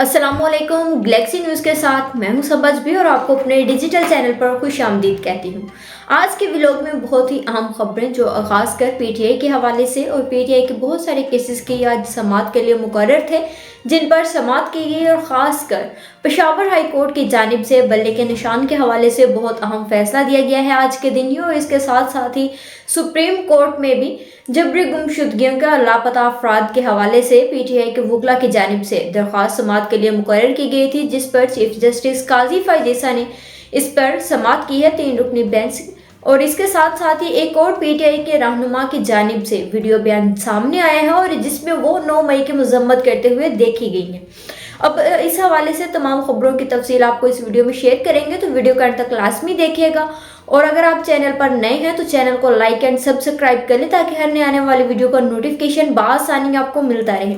अस्सलामुअलैकुम। Galaxy news के साथ मैं हूं सबज भी और आपको अपने डिजिटल चैनल पर खुश आमदीद कहती हूं। आज के व्लॉग में बहुत ही अहम खबरें जो खासकर पीटीआई के हवाले से और पीटीआई के बहुत सारे केसेस की आज समाअत के लिए मुकर्रर थे, जिन पर समाअत की गई और ख़ासकर पेशावर हाई कोर्ट की जानिब से बल्ले के निशान के हवाले से बहुत अहम फैसला दिया गया है आज के दिन ही। और इसके साथ साथ ही सुप्रीम कोर्ट में भी जबरी गुमशुदगियों का लापता अफराद के हवाले से पीटीआई के वकला की जानिब से दरख्वास्त समाअत के लिए मुकर्रर की गई थी, जिस पर चीफ जस्टिस काजी फायजीसा ने इस पर समाअत की है 3 रुकनी बेंच। और इसके साथ साथ ही एक और पीटीआई के रहनुमा की जानिब से वीडियो बयान सामने आया है और जिसमें वो 9 मई की मजम्मत करते हुए देखी गई है। अब इस हवाले से तमाम खबरों की तफसील आपको इस वीडियो में शेयर करेंगे, तो वीडियो का अंत तक लाजमी देखिएगा। और अगर आप चैनल पर नए हैं तो चैनल को लाइक एंड सब्सक्राइब कर लें ताकि हर नए आने वाली वीडियो का नोटिफिकेशन बआसानी आपको मिलता रहे।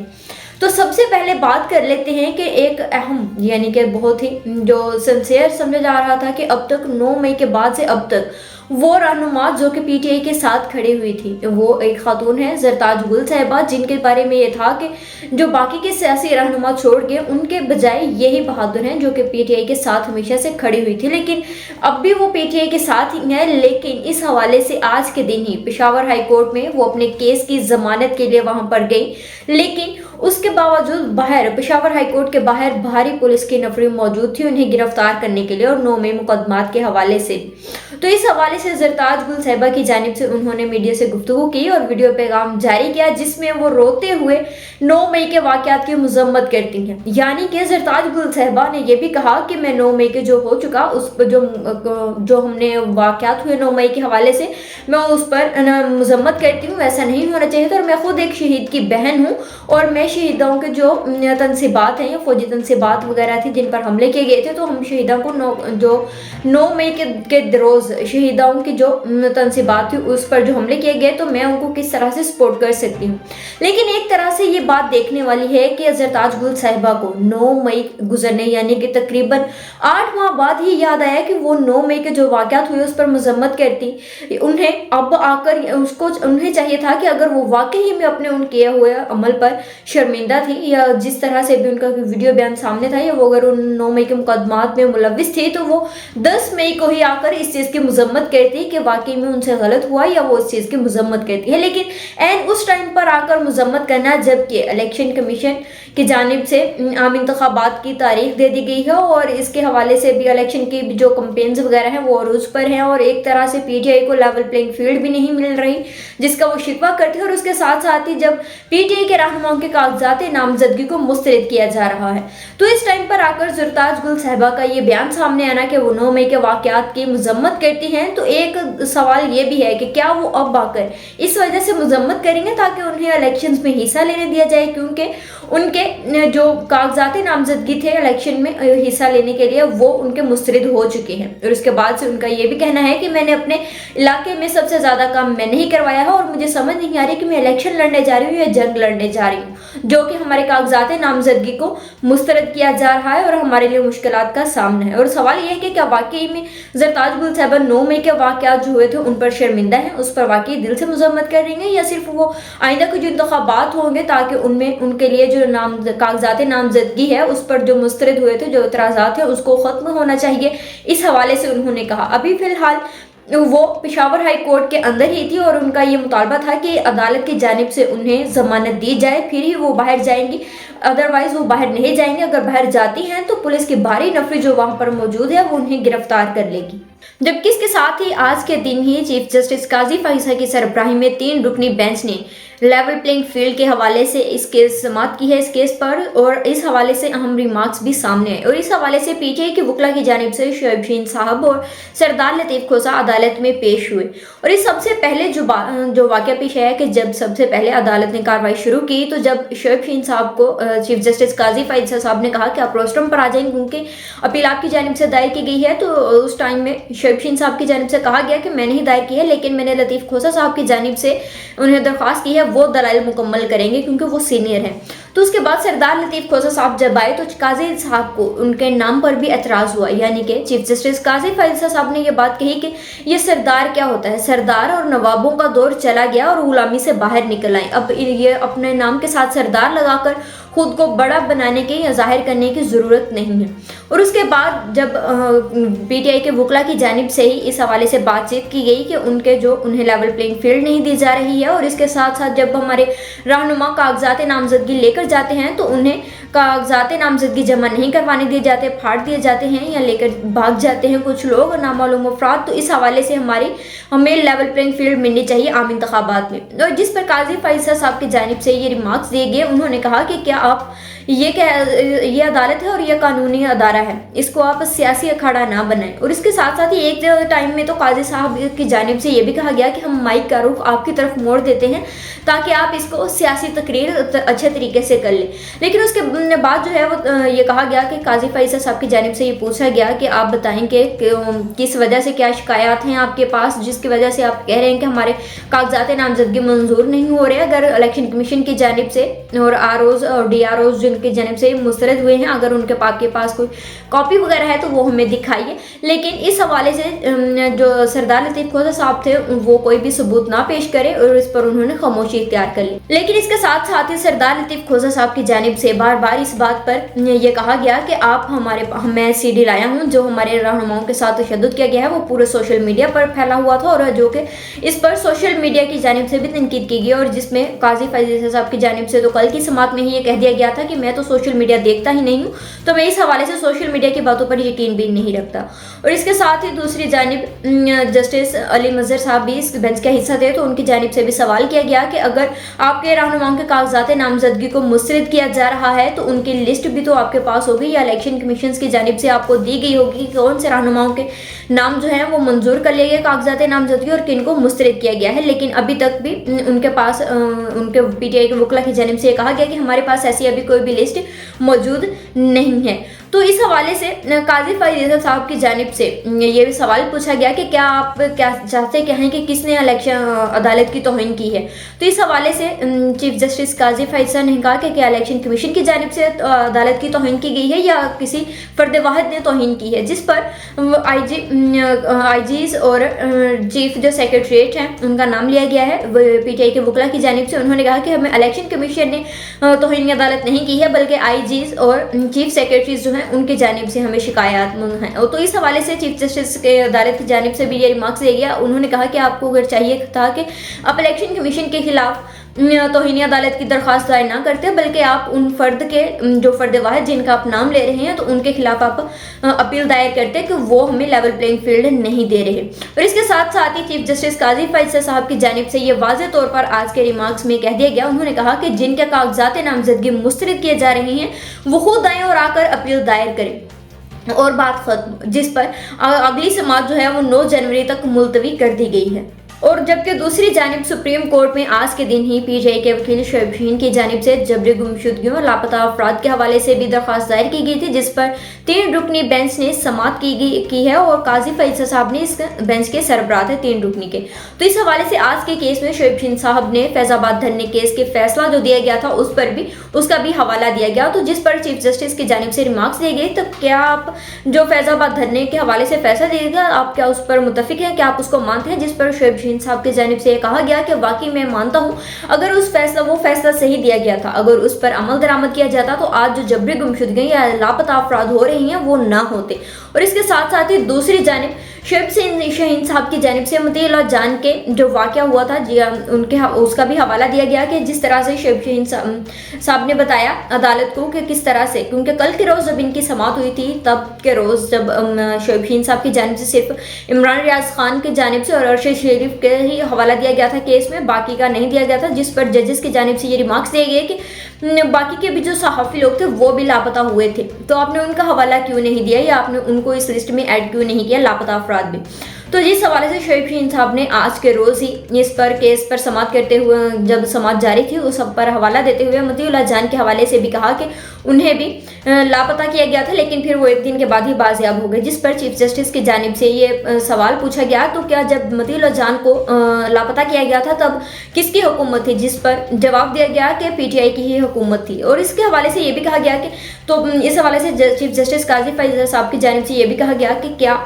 तो सबसे पहले बात कर लेते हैं कि एक अहम यानी कि बहुत ही जो सिंसियर समझा जा रहा था कि अब तक 9 मई के बाद से अब तक वो रहनुमा जो कि पीटीआई के साथ खड़ी हुई थी, वो एक खातून है जरताज गुल साहिबा, जिनके बारे में ये था कि जो बाकी के सियासी रहनुमा छोड़ के उनके बजाय यही बहादुर हैं जो कि पीटीआई के साथ हमेशा से खड़ी हुई थी। लेकिन अब भी वो पीटीआई के साथ ही है, लेकिन इस हवाले से आज के दिन ही पेशावर हाई कोर्ट में वो अपने केस की जमानत के लिए वहां पर गई, लेकिन उसके बावजूद बाहर पेशावर हाई कोर्ट के बाहर भारी पुलिस की नफरी मौजूद थी उन्हें गिरफ्तार करने के लिए और 9 मई मुकदमात के हवाले से। तो इस हवाले से जरताज गुल साहिबा की जानिब से उन्होंने मीडिया से गुफ्तगू की और वीडियो पैगाम जारी किया, जिसमें वो रोते हुए 9 मई के वाकयात की मजम्मत करती हैं। यानी कि जरताज गुल साहिबा ने यह भी कहा कि मैं 9 मई के जो हो चुका उस पर जो हमने वाकयात हुए 9 मई के हवाले से मैं उस पर मजम्मत करती हूँ, ऐसा नहीं होना चाहिए था। और मैं खुद एक शहीद की बहन हूँ और मैं शहीदों के जो तनसीबात हैं, फौजी तनसीबात वगैरह थी जिन पर हमले किए गए थे, तो हम शहीदों को 9 मई के रोज़ शहीदों की जो तनसीबात थी उस पर जो हमले किए गए, तो मैं उनको किस तरह से सपोर्ट कर सकती हूँ। लेकिन एक तरह से ये बात देखने वाली है कि जरताज गुल साहिबा को 9 मई गुजरने यानी कि तकरीबन 8 माह बाद ही याद आया कि वो 9 मई के जो वाकयात हुए उस पर मजम्मत करती। उन्हें अब आकर उन्हें चाहिए था कि अगर वो वाकई में अपने उन किए हुए अमल पर शर्मिंदा थी या जिस तरह से भी उनका वीडियो बयान सामने था या वो अगर उन 9 मई के मुकदमात में मुलविस थी, तो वो 10 मई को ही आकर इस चीज़ की मजम्मत करती है कि वाकई में उनसे गलत हुआ या वो इस चीज़ की मजम्मत करती है। लेकिन एंड उस टाइम पर आकर मजम्मत करना, जबकि इलेक्शन कमीशन की जानिब से आम इंतखाबात की तारीख दे दी गई है और इसके हवाले से भी इलेक्शन की जो कंपेन्स वगैरह हैं वो अरूज पर हैं और एक तरह से पीटीआई को लेवल प्लेइंग फील्ड भी नहीं मिल रही जिसका वो शिकवा करती है। और उसके साथ साथ ही जब पीटीआई के रहनुमाओं के कागजात नामजदगी को मुस्तरद किया जा रहा है, तो इस टाइम पर आकर जरताज गुल साहिबा का ये बयान सामने आना कि वो 9 मई के वाकयात की मजम्मत करती हैं, तो एक सवाल ये भी है कि क्या वो अब आकर इस वजह से मजम्मत करेंगे ताकि उन्हें इलेक्शंस में हिस्सा लेने दिया जाए, क्योंकि उनके जो कागजात नामजदगी थे इलेक्शन में हिस्सा लेने के लिए वो उनके मुस्तरद हो चुके हैं। और उसके बाद से उनका ये भी कहना है कि मैंने अपने इलाके में सबसे ज़्यादा काम मैंने ही करवाया है और मुझे समझ नहीं आ रही कि मैं इलेक्शन लड़ने जा रही हूँ या जंग लड़ने जा रही हूँ, जो कि हमारे कागजात नामजदगी को मुस्तरद किया जा रहा है और हमारे लिए मुश्किलात का सामना है। और सवाल यह है कि क्या वाकई में जरताज गुल साहिबा 9 मई के वाकयात जो हुए थे उन पर शर्मिंदा है, उस पर वाकई दिल से मजम्मत करेंगे या सिर्फ वो आइंदा के जो इंतखाबात होंगे ताकि उनमें उनके लिए जो कागजात नामजदगी है उस पर जो मुस्तरद हुए थे जो इतराज़ात है उसको ख़त्म होना चाहिए, इस हवाले से उन्होंने कहा। अभी फ़िलहाल वो पेशावर हाई कोर्ट के अंदर ही थी और उनका ये मुतालबा था कि अदालत की जानिब से उन्हें जमानत दी जाए, फिर ही वो बाहर जाएंगी, अदरवाइज वो बाहर नहीं जाएंगे। अगर बाहर जाती हैं तो पुलिस की भारी नफरी जो वहां पर मौजूद है वो उन्हें गिरफ्तार कर लेगी। जबकि इसके साथ ही आज के दिन ही चीफ जस्टिस काजी फायजीसा की सरबराही में 3 रुकनी बेंच ने लेवल प्लेइंग फील्ड के हवाले से इस केस समाअत की है इस केस पर, और इस हवाले से अहम रिमार्क्स भी सामने आए। और इस हवाले से पीटीआई के वकला की जानिब से शोएब शीन साहब और सरदार लतीफ़ खोसा अदालत में पेश हुए। और इस सबसे पहले जो वाक़या पेश आया कि जब सबसे पहले अदालत ने कार्रवाई शुरू की, तो जब शोएब शीन साहब को चीफ जस्टिस काजी फायजीसा साहब ने कहा कि आप रोस्टरम पर आ जाएंगे क्योंकि अपील आपकी जानिब से दायर की गई है, तो उस टाइम में शोएब शीन साहब की जानिब से कहा गया कि मैंने ही दायर की है, लेकिन मैंने लतीफ़ खोसा साहब की जानिब से उन्हें दरख्वास्त की है वो दलाइल मुकम्मल करेंगे क्योंकि वो सीनियर हैं। तो उसके बाद सरदार लतीफ़ खोसा साहब जब आए तो काजी साहब को उनके नाम पर भी एतराज़ हुआ, यानी कि चीफ जस्टिस काजी फैसला साहब ने ये बात कही कि ये सरदार क्या होता है, सरदार और नवाबों का दौर चला गया और गुलामी से बाहर निकल आए, अब ये अपने नाम के साथ सरदार लगाकर खुद को बड़ा बनाने की या जाहिर करने की ज़रूरत नहीं है। और उसके बाद जब पीटीआई के वकला की जानिब से ही इस हवाले से बातचीत की गई कि उनके जो उन्हें लेवल प्लेइंग फील्ड नहीं दी जा रही है, और इसके साथ साथ जब हमारे रहनुमा कागजात नामजदगी लेकर जाते हैं तो उन्हें कागजात नामजदगी जमा नहीं करवाने दिए जाते, फाड़ दिए जाते हैं या लेकर भाग जाते हैं कुछ लोग नामालूम अफराद। तो इस हवाले से हमें लेवल प्लेइंग फील्ड मिलनी चाहिए आम इंतखाबात में। और जिस पर काजी फैसला साहब की जानिब से ये रिमार्क्स दिए गए, उन्होंने कहा कि क्या आप ये अदालत है और ये कानूनी अदारा है, इसको आप सियासी अखाड़ा ना बनाएं। और इसके साथ साथ ही एक टाइम में तो काजी साहब की जानिब से ये भी कहा गया कि हम माइक का रुख आपकी तरफ मोड़ देते हैं ताकि आप इसको सियासी तकरीर अच्छे तरीके से कर लें। लेकिन उसके बाद जो है वो ये कहा गया कि काजी फैसला साहब की जानिब से ये पूछा गया कि आप बताएंगे कि किस वजह से, क्या शिकायत हैं आपके पास जिसकी वजह से आप कह रहे हैं कि हमारे कागजात नामजदगी मंजूर नहीं हो रहे। अगर इलेक्शन कमीशन की जानिब से और आरओज़ और डीआरओज़ जिनकी जानिब से मुस्तरद हुए हैं, अगर उनके पास कोई कॉपी वगैरह है तो वो हमें दिखाइए। लेकिन इस हवाले से जो सरदार लतीफ़ खोसा साहब थे वो कोई भी सबूत ना पेश करे और इस पर उन्होंने खामोशी इख्तियार कर ली। लेकिन इसके साथ साथ ही सरदार लतीफ़ खोसा साहब की जानिब से बार बार इस बात पर यह कहा गया कि आप मैं सीडी लाया हूँ जो हमारे रहनुमाओं के साथ तशद्दुद किया गया है वो पूरे सोशल मीडिया पर फैला हुआ था, और जो कि इस पर सोशल मीडिया की जानिब से भी तनकीद की गई, और जिसमें काजी फैसला साहब की जानिब से तो कल की समात में ही ये कह दिया गया था कि मैं तो सोशल मीडिया देखता ही नहीं हूँ, तो मैं इस हवाले से सोशल मीडिया की बातों पर यकीन भी नहीं रखता। और इसके साथ ही दूसरी जानिब जस्टिस अली मजहर साहब भी इस बेंच का हिस्सा थे, तो उनकी जानिब से भी सवाल किया गया कि अगर आपके रहनुमाओं के कागजात नामजदगी को मुस्तरद किया जा रहा है तो उनकी लिस्ट भी तो आपके पास होगी या इलेक्शन कमीशन की जानिब से आपको दी गई होगी कि कौन से रहनुमाओं के नाम जो है वो मंजूर कर लिए गए कागजात नामजदगी और किन को मुस्तरद किया गया है। लेकिन अभी तक भी उनके पास उनके पीटीआई के वकला की जानिब से कहा गया कि हमारे पास ऐसी अभी कोई भी लिस्ट मौजूद नहीं है। तो इस हवाले से काजी फैसला साहब की जानिब से ये भी सवाल पूछा गया कि क्या आप क्या चाहते हैं कि किसने इलेक्शन अदालत की तौहीन की है। तो इस हवाले से चीफ जस्टिस काजी फैसला ने कहा कि क्या इलेक्शन कमीशन की जानिब से अदालत की तौहीन की गई है या किसी फर्द वाहिद ने तौहीन की है, जिस पर आईजीज और चीफ जो सेक्रेटरीट हैं उनका नाम लिया गया है पीटीआई के वकला की जानिब से। उन्होंने कहा कि हमें इलेक्शन कमीशन ने तौहीन अदालत नहीं की है बल्कि आईजीज और चीफ सेक्रेटरीज जो हैं उनकी जानिब से हमें शिकायत हैं। और तो इस हवाले से चीफ जस्टिस के अदालत की जानिब से भी ये रिमार्क्स दिया गया। उन्होंने कहा कि आपको अगर चाहिए था कि आप इलेक्शन कमीशन के खिलाफ तौहीन अदालत की दरख्वास्त दायर ना करते बल्कि आप उन फर्द के जो फर्द वाहिद जिनका आप नाम ले रहे हैं तो उनके खिलाफ आप अपील दायर करते कि वो हमें लेवल प्लेइंग फील्ड नहीं दे रहे। और इसके साथ साथ ही चीफ जस्टिस काजी फैसला साहब की जानिब से ये वाज़ेह तौर पर आज के रिमार्क्स में कह दिया गया। उन्होंने कहा कि जिनके कागजात नामजदगी मुस्तरद किए जा रहे हैं वो खुद आएँ और आकर अपील दायर करें और बात खत्म, जिस पर अगली समात जो है वो 9 जनवरी तक मुलतवी कर दी गई है। और जबकि दूसरी जानिब सुप्रीम कोर्ट में आज के दिन ही पीटीआई के वकील शोएब शाहीन की जानिब से जबरी गुमशुदगियों और लापता अफराद के हवाले से भी दरख्वास्त दायर की गई थी, जिस पर 3 रुकनी बेंच ने समात की है और काजी फैसला साहब ने इस बेंच के सरबराह थे 3 रुकनी के। तो इस हवाले से आज के केस में शोएब शाहीन साहब ने फैजाबाद धरने केस के फैसला जो दिया गया था उसका भी हवाला दिया गया, तो जिस पर चीफ जस्टिस की जानिब से रिमार्क्स दिए गए। तो क्या आप जो फैजाबाद धरने के हवाले से फैसला दिएगा आप क्या उस पर मुतफिक हैं, क्या आप उसको मानते हैं, जिस पर शोएब शाहीन साहब की जानिब से कहा गया कि वाकई मैं मानता हूं अगर वो फैसला सही दिया गया था, अगर उस पर अमल दरामद किया जाता तो आज जो जबरी गुमशुदगी या लापता अफराद हो रही हैं वो ना होते। और इसके साथ साथ ही दूसरी जानिब शोएब शाहीन साहब की जानिब से मतीउल्लाह जान के जो वाक़या हुआ था उसका भी हवाला दिया गया कि जिस तरह से शोएब शाहीन साहब ने बताया अदालत को कि किस तरह से, क्योंकि कल के रोज़ जब इनकी समात हुई थी तब के रोज़ जब शोएब शाहीन साहब की जानिब से सिर्फ इमरान रियाज खान की जानिब से और अरशद शरीफ के ही हवाला दिया गया था केस में, बाकी का नहीं दिया गया था, जिस पर जजेस की जानिब से ये रिमार्क्स दिए गए कि बाकी के भी जो सहाफ़ी लोग थे वो भी लापता हुए थे, तो आपने उनका हवाला क्यों नहीं दिया या आपने उनको इस लिस्ट में ऐड क्यों नहीं किया लापता अफराद भी। तो जिस हवाले से शोएब शाहीन साहब ने आज के रोज़ ही इस पर केस पर समाअत करते हुए, जब समाअत जारी थी उस सब पर हवाला देते हुए मतीउल्लाह जान के हवाले से भी कहा कि उन्हें भी लापता किया गया था, लेकिन फिर वो एक दिन के बाद ही बाजियाब हो गए। जिस पर चीफ जस्टिस की जानिब से ये सवाल पूछा गया, तो क्या जब मतीउल्लाह जान को लापता किया गया था तब किसकी हुकूमत थी? जिस पर जवाब दिया गया कि पीटीआई की ही हुकूमत थी। और इसके हवाले से ये भी कहा गया कि, तो इस हवाले से चीफ जस्टिस काजी फैज़ल साहब की जानिब से ये भी कहा गया कि क्या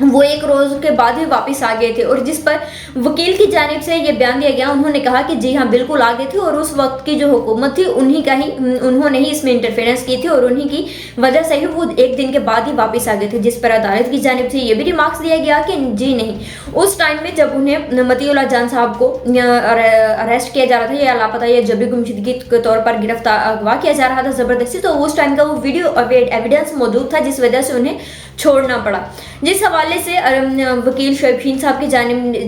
वो एक रोज़ के बाद ही वापस आ गए थे। और जिस पर वकील की जानिब से ये बयान दिया गया, उन्होंने कहा कि जी हाँ बिल्कुल आ गए थे और उस वक्त की जो हुकूमत थी उन्होंने ही इसमें इंटरफेरेंस की थी और उन्हीं की वजह से ही वो एक दिन के बाद ही वापस आ गए थे। जिस पर अदालत की जानिब से ये भी रिमार्क्स दिया गया कि जी नहीं, उस टाइम में जब उन्हें मतीउल्लाह जान साहब को अरेस्ट किया जा रहा था या लापता या जबरी गुमशुदगी के तौर पर गिरफ्तार अगवा किया जा रहा था ज़बरदस्ती, तो उस टाइम का वो वीडियो एविडेंस मौजूद था, जिस वजह से उन्हें छोड़ना पड़ा। जिस हवाले से वकील शोएब शाहीन साहब की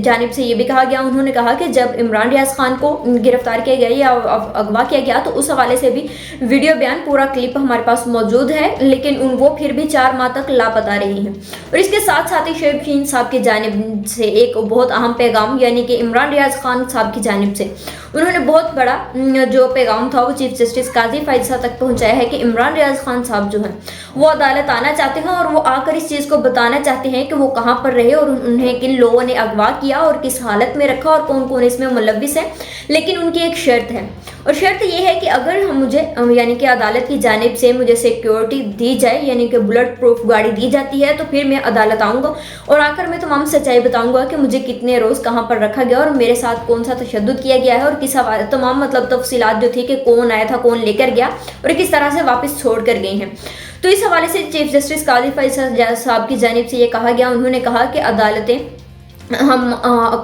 जानिब से ये भी कहा गया, उन्होंने कहा कि जब इमरान रियाज खान को गिरफ्तार किया गया या अगवा किया गया, तो उस हवाले से भी वीडियो बयान पूरा क्लिप हमारे पास मौजूद है, लेकिन वो फिर भी 4 माह तक लापता रही हैं। और इसके साथ साथ ही शोएब शाहीन साहब की जानिब से एक बहुत अहम पैगाम, यानी कि इमरान रियाज खान साहब की जानिब से उन्होंने बहुत बड़ा जो पैगाम था वो चीफ जस्टिस काजी फैज़ल तक पहुंचाया है कि इमरान रियाज खान साहब जो हैं वो अदालत आना चाहते हैं और वो आकर इस चीज़ को बताना चाहते हैं कि वो कहाँ पर रहे और उन्हें किन लोगों ने अगवा किया और किस हालत में रखा और कौन कौन इसमें मुलव्विस है। लेकिन उनकी एक शर्त है, और शर्त ये है कि अगर मुझे यानी कि अदालत की जानिब से मुझे सिक्योरिटी दी जाए, यानी कि बुलेट प्रूफ गाड़ी दी जाती है, तो फिर मैं अदालत आऊँगा और आकर मैं तमाम सच्चाई बताऊँगा कि मुझे कितने रोज़ कहाँ पर रखा गया और मेरे साथ कौन सा तशद्दुद किया गया है और किस तमाम मतलब तफसीलात जो थी कि कौन आया था, कौन लेकर गया और किस तरह से वापस छोड़ कर गए हैं। तो इस हवाले से चीफ जस्टिस काजी फैज़ल साहब की जानिब से ये कहा गया, उन्होंने कहा कि अदालतें हम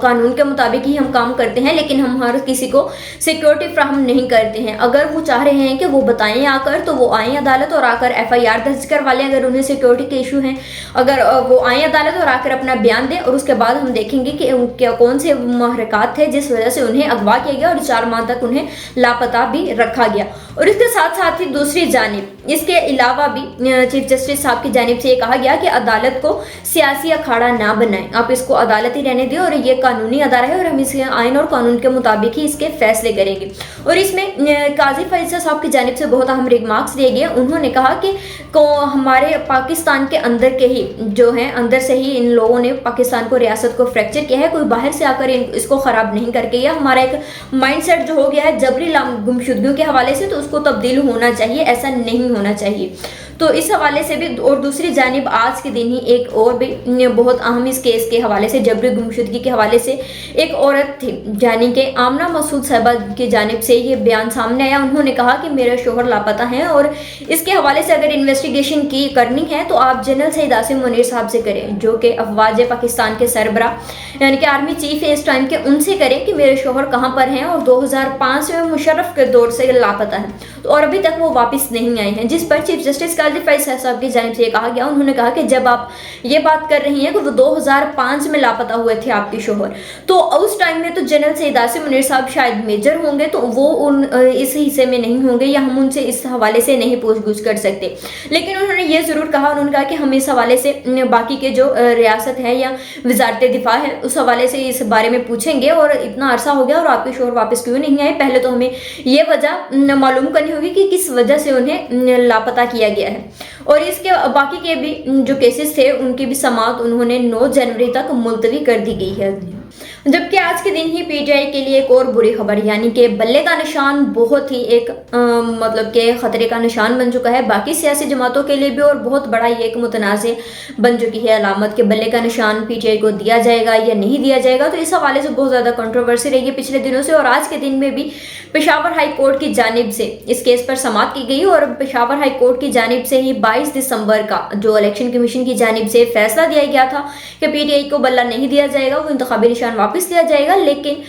कानून के मुताबिक ही हम काम करते हैं, लेकिन हम हर किसी को सिक्योरिटी फ्राहम नहीं करते हैं। अगर वो चाह रहे हैं कि वो बताएं आकर, तो वो आएँ अदालत और आकर FIR दर्ज करवा लें अगर उन्हें सिक्योरिटी के इशू हैं। अगर वो आएँ अदालत और आकर अपना बयान दें और उसके बाद हम देखेंगे कि क्या कौन से महरक़ात थे जिस वजह से उन्हें अगवा किया गया और 4 माह तक उन्हें लापता भी रखा गया। और इसके साथ साथ ही दूसरी जानिब इसके अलावा भी चीफ जस्टिस साहब की जानिब से ये कहा गया कि अदालत को सियासी अखाड़ा ना बनाएं, आप इसको अदालत ही रहने दें और ये कानूनी अदारा है और हम इसे आइन और कानून के मुताबिक ही इसके फैसले करेंगे। और इसमें काजी फैज़ल साहब की जानिब से बहुत अहम रिमार्क्स दिए गए। उन्होंने कहा कि हमारे पाकिस्तान के अंदर के ही जो हैं, अंदर से ही इन लोगों ने पाकिस्तान को, रियासत को फ्रैक्चर किया है, कोई बाहर से आकर इसको ख़राब नहीं करके गया। हमारा एक माइंड सेट जो हो गया है जबरी गुमशुदगियों के हवाले से, तो उसको तब्दील होना चाहिए, ऐसा नहीं होना चाहिए। तो इस हवाले से भी, और दूसरी जानिब आज के दिन ही एक और भी बहुत अहम इस केस के हवाले से, जबरी गुमशुदगी के हवाले से एक औरत थी, यानी कि आमना मसूद साहिबा की जानिब से ये बयान सामने आया। उन्होंने कहा कि मेरा शोहर लापता हैं और इसके हवाले से अगर इन्वेस्टिगेशन की करनी है तो आप जनरल सईद आसिम मुनीर साहब से करें, जो कि अफवाज पाकिस्तान के सरबरा यानी कि आर्मी चीफ है इस टाइम के, उनसे करें कि मेरे शोहर कहाँ पर हैं और 2005 में मुशर्रफ के दौर से लापता है तो और अभी तक वो वापस नहीं आए हैं। जिस पर चीफ जस्टिस काजी फैज़ल साहब की जानिब से ये कहा गया, उन्होंने कहा कि जब आप ये बात कर रही हैं कि वो 2005 में लापता हुए थे आपके शोहर, तो उस टाइम में तो जनरल सईद आसिम मुनीर साहब शायद मेजर होंगे, तो वो इस हिस्से में नहीं होंगे या हम उनसे इस हवाले से नहीं पूछ-गुछ कर सकते। लेकिन उन्होंने ये ज़रूर कहा, उन्होंने कहा कि हम इस हवाले से बाकी के जो रियासत है या वजारत दिफा है उस हवाले से इस बारे में पूछेंगे, और इतना अरसा हो गया और आपके शोहर वापस क्यों नहीं आए, पहले तो हमें ये वजह मालूम करनी होगी कि किस वजह से उन्हें लापता किया गया है। और इसके बाकी के भी जो केसेस थे उनकी भी समाअत उन्होंने 9 जनवरी तक मुलतवी कर दी गई है। जबकि आज के दिन ही पीटीआई के लिए एक और बुरी खबर, यानी कि बल्ले का निशान बहुत ही एक मतलब के ख़तरे का निशान बन चुका है बाकी सियासी जमातों के लिए भी, और बहुत बड़ा ये एक मुतनाज़ बन चुकी है अलामत के बल्ले का निशान पीटीआई को दिया जाएगा या नहीं दिया जाएगा। तो इस हवाले से बहुत ज़्यादा कंट्रोवर्सी रही है पिछले दिनों से, और आज के दिन में भी पेशावर हाई कोर्ट की जानिब से इस केस पर समाअत की गई और पेशावर हाई कोर्ट की जानिब से ही 22 दिसंबर का जो इलेक्शन कमीशन की जानिब से फैसला दिया गया था कि पीटीआई को बल्ला नहीं दिया जाएगा, वो इंतखाबी निशान वापस लिया जाएगा। लेकिन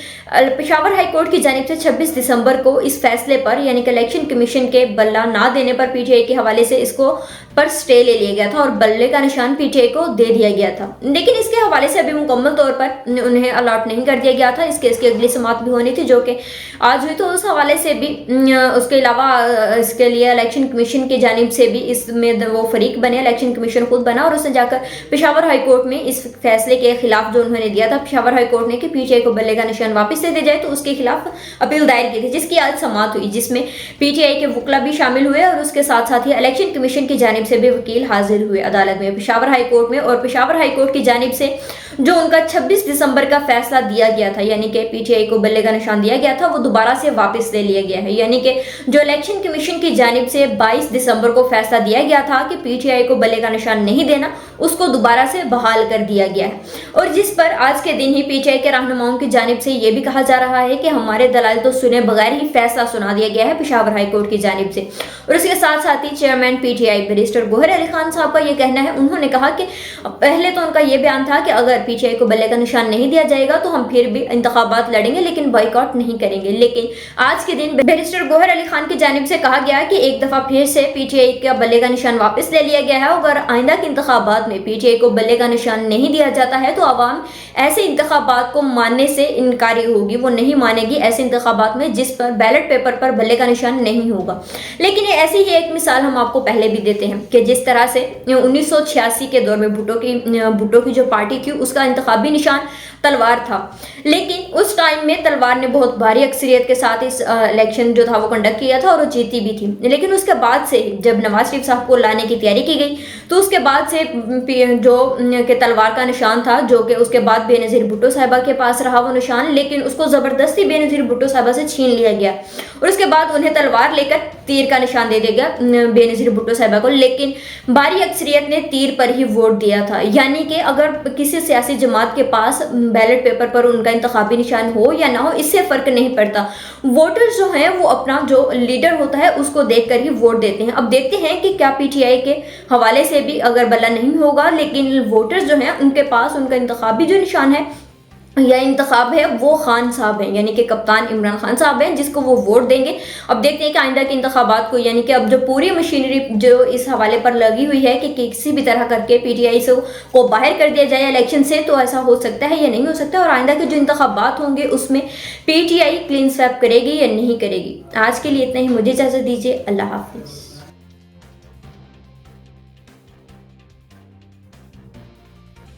पेशावर हाई कोर्ट की जानिब से 26 दिसंबर को इस फैसले पर, यानी कि इलेक्शन कमीशन के बल्ला ना देने पर, पीटीआई के हवाले से इसको पर स्टे ले लिया गया था और बल्ले का निशान पीटीआई को दे दिया गया था। लेकिन इसके हवाले से अभी मुकम्मल तौर पर उन्हें अलॉट नहीं कर दिया गया था। इस केस की अगली समाअत भी होनी थी जो कि आज हुई, तो उस हवाले से भी उसके अलावा इसके लिए इलेक्शन कमीशन की जानिब से भी इसमें वो फरीक बने, इलेक्शन कमीशन खुद बना और उसने जाकर पेशावर हाई कोर्ट में इस फैसले के खिलाफ जो उन्होंने दिया था, पेशावर हाई कोर्ट ने कि पीटीआई को बल्ले का निशान वापस दे दिया जाए, तो उसके खिलाफ अपील दायर की थी, जिसकी आज समाअत हुई, जिसमें पीटीआई के वकला भी शामिल हुए और उसके साथ साथ ही इलेक्शन कमीशन की जानिब से भी वकील हाजिर हुए अदालत में, पेशावर हाई कोर्ट में। और पेशावर हाई कोर्ट की जानिब से जो उनका 26 दिसंबर का फैसला दिया गया था, यानी कि पीटीआई को बल्ले का निशान दिया गया था, वो दोबारा से वापस ले लिया गया है। यानी कि जो इलेक्शन कमीशन की जानिब से 22 दिसंबर को फैसला दिया गया था कि पीटीआई को बल्ले का निशान नहीं देना, उसको दोबारा से बहाल कर दिया गया है। और जिस पर आज के दिन ही पीटीआई के रहनुमाओं की जानिब से यह भी कहा जा रहा है कि हमारे दलाल तो सुने बगैर ही फैसला सुना दिया गया है पेशावर हाई कोर्ट की जानिब से। और इसके साथ साथ ही chairman PTI barrister Gohar Ali Khan साहब का यह कहना है, उन्होंने कहा कि पहले तो उनका यह बयान था कि अगर पीटीआई को बल्ले का निशान नहीं दिया जाएगा तो हम फिर भी इंतखाबात लड़ेंगे लेकिन बॉयकॉट नहीं करेंगे। लेकिन आज के दिन बैरिस्टर गोहर अली खान की जानिब से कहा गया कि एक दफा फिर से पीटीआई का बल्ले का निशान वापस ले लिया गया है। अगर आइंदा के इंतखाबात में पीटीआई को बल्ले का निशान नहीं दिया जाता है तो आवाम ऐसे इंतखाबात को मानने से इनकारी होगी, वो नहीं मानेगी ऐसे इंतखाबात में जिस पर बैलेट पेपर पर बल्ले का निशान नहीं होगा। लेकिन ये ऐसी ही एक मिसाल हम आपको पहले भी देते हैं कि जिस तरह से 1986 के दौर में भुट्टो की जो पार्टी थी उसका इंतखाबी निशान तलवार था, लेकिन उस टाइम में तलवार ने बहुत भारी अक्सरियत के साथ इस इलेक्शन जो था वो कंडक्ट किया था और वो जीती भी थी। लेकिन उसके बाद से जब नवाज शरीफ साहब को लाने की तैयारी की गई तो उसके बाद से जो कि तलवार का निशान था, जो कि उसके बाद बेनज़ीर भुट्टो साहिबा के पास रहा वो निशान, लेकिन उसको ज़बरदस्ती बेनज़ीर भुट्टो साहिबा से छीन लिया गया और उसके बाद उन्हें तलवार लेकर तीर का निशान दे दिया गया बेनज़ीर भुट्टो साहिबा को। लेकिन भारी अक्सरियत ने तीर पर ही वोट दिया था, यानी कि अगर किसी सियासी जमात के पास बैलेट पेपर पर उनका इंतखाबी निशान हो या ना हो, इससे फर्क नहीं पड़ता। वोटर्स जो हैं वो अपना जो लीडर होता है उसको देखकर ही वोट देते हैं। अब देखते हैं कि क्या पीटीआई के हवाले से भी अगर बल्ला नहीं होगा, लेकिन वोटर्स जो हैं उनके पास उनका इंतखाबी जो निशान है या इंतखाब है वो खान साहब हैं, यानी कि कप्तान इमरान खान साहब हैं, जिसको वो वोट देंगे। अब देखते हैं कि आइंदा के इंतखाबात को, यानी कि अब जो पूरी मशीनरी जो इस हवाले पर लगी हुई है कि किसी भी तरह करके पीटीआई से को बाहर कर दिया जाए इलेक्शन से, तो ऐसा हो सकता है या नहीं हो सकता, और आइंदा के जो इंतखाबात होंगे उसमें पीटीआई क्लीन स्वीप करेगी या नहीं करेगी। आज के लिए इतना ही, मुझे इजाज़त दीजिए। अल्लाह हाफिज़।